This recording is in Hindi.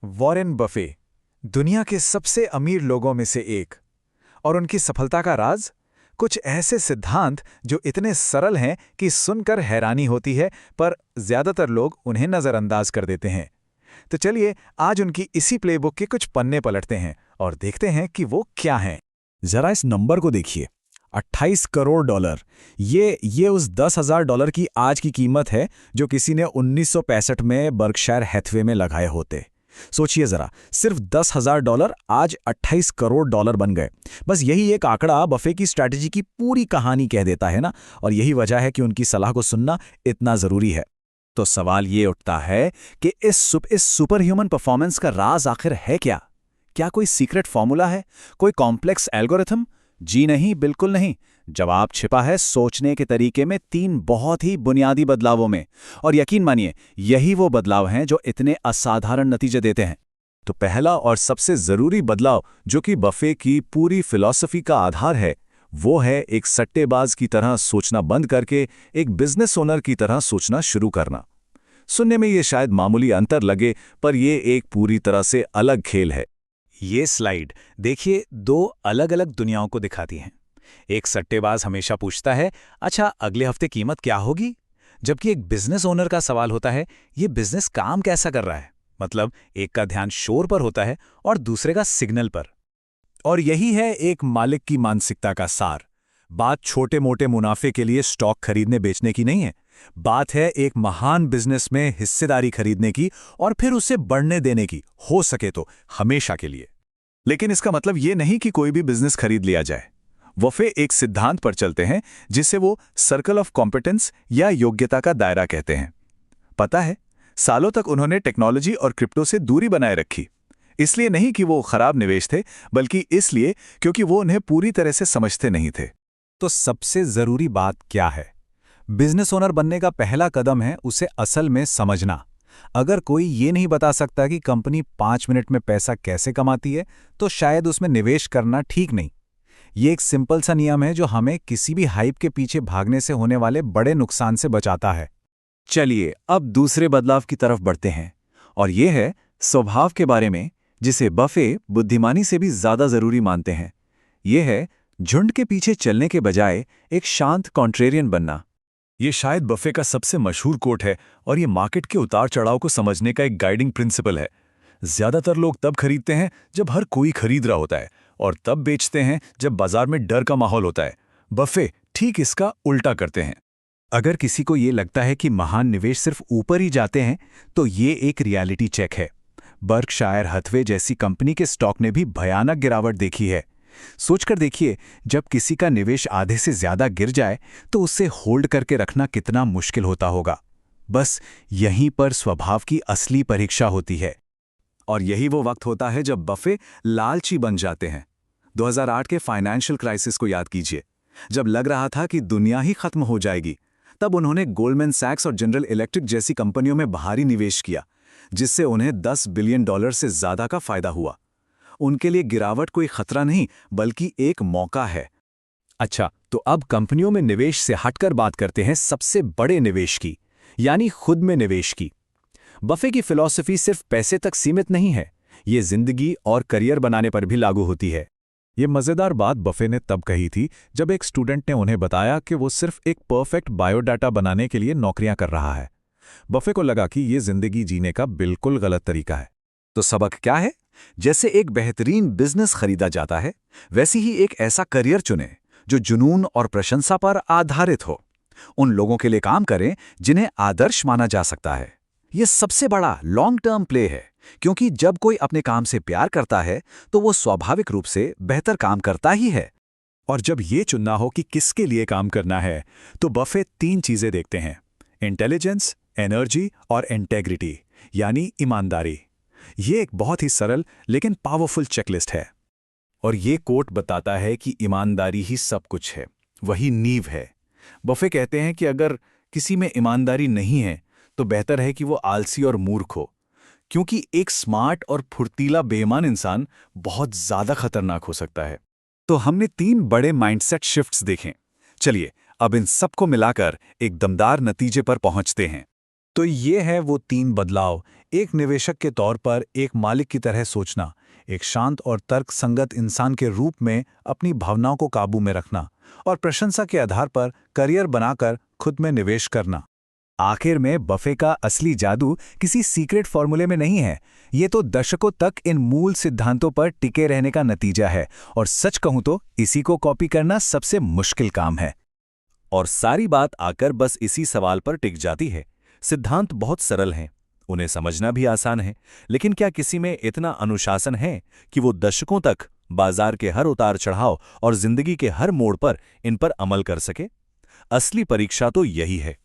वॉरेन बफे दुनिया के सबसे अमीर लोगों में से एक। और उनकी सफलता का राज? कुछ ऐसे सिद्धांत जो इतने सरल हैं कि सुनकर हैरानी होती है, पर ज्यादातर लोग उन्हें नजरअंदाज कर देते हैं। तो चलिए आज उनकी इसी प्लेबुक के कुछ पन्ने पलटते हैं और देखते हैं कि वो क्या हैं। जरा इस नंबर को देखिए, 28 करोड़ डॉलर। ये उस $10,000 की आज की कीमत है जो किसी ने 1965 में बर्कशायर हैथवे में लगाए होते। सोचिए जरा, सिर्फ $10,000 आज 28 करोड़ डॉलर बन गए। बस यही एक आंकड़ा बफे की स्ट्रैटेजी की पूरी कहानी कह देता है ना। और यही वजह है कि उनकी सलाह को सुनना इतना जरूरी है। तो सवाल ये उठता है कि इस सुपर ह्यूमन परफॉर्मेंस का राज आखिर है क्या? क्या कोई सीक्रेट फॉर्मूला है, कोई कॉम्प्लेक्स एल्गोरिथम? जी नहीं, बिल्कुल नहीं। जवाब छिपा है सोचने के तरीके में, 3 बहुत ही बुनियादी बदलावों में। और यकीन मानिए, यही वो बदलाव हैं जो इतने असाधारण नतीजे देते हैं। तो पहला और सबसे जरूरी बदलाव, जो कि बफे की पूरी फिलॉसफी का आधार है, वो है एक सट्टेबाज की तरह सोचना बंद करके एक बिजनेस ओनर की तरह सोचना शुरू करना। सुनने में ये शायद मामूली अंतर लगे, पर ये एक पूरी तरह से अलग खेल है। ये स्लाइड देखिए, 2 अलग-अलग दुनियाओं को दिखाती हैं। एक सट्टेबाज हमेशा पूछता है, अच्छा अगले हफ्ते कीमत क्या होगी? जबकि एक बिजनेस ओनर का सवाल होता है, ये बिजनेस काम कैसा कर रहा है? मतलब एक का ध्यान शोर पर होता है और दूसरे का सिग्नल पर। और यही है एक मालिक की मानसिकता का सार। बात छोटे मोटे मुनाफे के लिए स्टॉक खरीदने बेचने की नहीं है। बात है एक महान बिजनेस में हिस्सेदारी खरीदने की और फिर उसे बढ़ने देने की, हो सके तो हमेशा के लिए। लेकिन इसका मतलब ये नहीं कि कोई भी बिजनेस खरीद लिया जाए। वफे एक सिद्धांत पर चलते हैं जिसे वो सर्कल ऑफ कॉम्पिटेंस या योग्यता का दायरा कहते हैं। पता है, सालों तक उन्होंने टेक्नोलॉजी और क्रिप्टो से दूरी बनाए रखी। इसलिए नहीं कि वो खराब निवेश थे, बल्कि इसलिए क्योंकि वो उन्हें पूरी तरह से समझते नहीं थे। तो सबसे जरूरी बात क्या है? बिजनेस ओनर बनने का पहला कदम है उसे असल में समझना। अगर कोई ये नहीं बता सकता कि कंपनी 5 मिनट में पैसा कैसे कमाती है, तो शायद उसमें निवेश करना ठीक नहीं। ये एक सिंपल सा नियम है जो हमें किसी भी हाइप के पीछे भागने से होने वाले बड़े नुकसान से बचाता है। चलिए अब दूसरे बदलाव की तरफ बढ़ते हैं, और ये है स्वभाव के बारे में, जिसे बफे बुद्धिमानी से भी ज्यादा जरूरी मानते हैं। ये है झुंड के पीछे चलने के बजाय एक शांत कॉन्ट्रेरियन बनना। ये शायद बफे का सबसे मशहूर कोट है, और ये मार्केट के उतार चढ़ाव को समझने का एक गाइडिंग प्रिंसिपल है। ज्यादातर लोग तब खरीदते हैं जब हर कोई खरीद रहा होता है, और तब बेचते हैं जब बाजार में डर का माहौल होता है। बफे ठीक इसका उल्टा करते हैं। अगर किसी को ये लगता है कि महान निवेश सिर्फ ऊपर ही जाते हैं, तो ये एक रियलिटी चेक है। बर्कशायर हैथवे जैसी कंपनी के स्टॉक ने भी भयानक गिरावट देखी है। सोचकर देखिए, जब किसी का निवेश आधे से ज्यादा गिर जाए तो उसे होल्ड करके रखना कितना मुश्किल होता होगा। बस यहीं पर स्वभाव की असली परीक्षा होती है। और यही वो वक्त होता है जब बफे लालची बन जाते हैं। 2008 के फाइनेंशियल क्राइसिस को याद कीजिए। जब लग रहा था कि दुनिया ही खत्म हो जाएगी, तब उन्होंने गोल्डमैन सैक्स और जनरल इलेक्ट्रिक जैसी कंपनियों में भारी निवेश किया, जिससे उन्हें $10 बिलियन से ज्यादा का फायदा हुआ। उनके लिए गिरावट कोई खतरा नहीं, बल्कि एक मौका है। अच्छा, तो अब कंपनियों में निवेश से हटकर बात करते हैं सबसे बड़े निवेश की, यानी खुद में निवेश की। बफे की फिलॉसफी सिर्फ पैसे तक सीमित नहीं है, ये जिंदगी और करियर बनाने पर भी लागू होती है। ये मजेदार बात बफे ने तब कही थी जब एक स्टूडेंट ने उन्हें बताया कि वो सिर्फ एक परफेक्ट बायोडाटा बनाने के लिए नौकरियां कर रहा है। बफे को लगा कि ये जिंदगी जीने का बिल्कुल गलत तरीका है। तो सबक क्या है? जैसे एक बेहतरीन बिजनेस खरीदा जाता है, वैसे ही एक ऐसा करियर चुनें जो जुनून और प्रशंसा पर आधारित हो। उन लोगों के लिए काम करें जिन्हें आदर्श माना जा सकता है। यह सबसे बड़ा लॉन्ग टर्म प्ले है, क्योंकि जब कोई अपने काम से प्यार करता है तो वो स्वाभाविक रूप से बेहतर काम करता ही है। और जब ये चुनना हो कि किसके लिए काम करना है, तो बफे 3 चीजें देखते हैं: इंटेलिजेंस, एनर्जी और इंटेग्रिटी, यानी ईमानदारी। ये एक बहुत ही सरल लेकिन पावरफुल चेकलिस्ट है। और ये कोट बताता है कि ईमानदारी ही सब कुछ है, वही नींव है। बफे कहते हैं कि अगर किसी में ईमानदारी नहीं है तो बेहतर है कि वो आलसी और मूर्ख हो, क्योंकि एक स्मार्ट और फुर्तीला बेईमान इंसान बहुत ज्यादा खतरनाक हो सकता है। तो हमने 3 बड़े माइंडसेट शिफ्ट्स देखें। चलिए अब इन सबको मिलाकर एक दमदार नतीजे पर पहुंचते हैं। तो ये है वो 3 बदलाव, एक निवेशक के तौर पर एक मालिक की तरह सोचना, एक शांत और तर्कसंगत इंसान के रूप में अपनी भावनाओं को काबू में रखना और प्रशंसा के आधार पर करियर बनाकर खुद में निवेश करना। आखिर में बफे का असली जादू किसी सीक्रेट फॉर्मूले में नहीं है, ये तो दशकों तक इन मूल सिद्धांतों पर टिके रहने का नतीजा है, और सच कहूं तो इसी को कॉपी करना सबसे मुश्किल काम है। और सारी बात आकर बस इसी सवाल पर टिक जाती है। सिद्धांत बहुत सरल हैं, उन्हें समझना भी आसान है, लेकिन क्या किसी में इतना अनुशासन है कि वो दशकों तक बाजार के हर उतार चढ़ाव और जिंदगी के हर मोड़ पर इन पर अमल कर सके? असली परीक्षा तो यही है।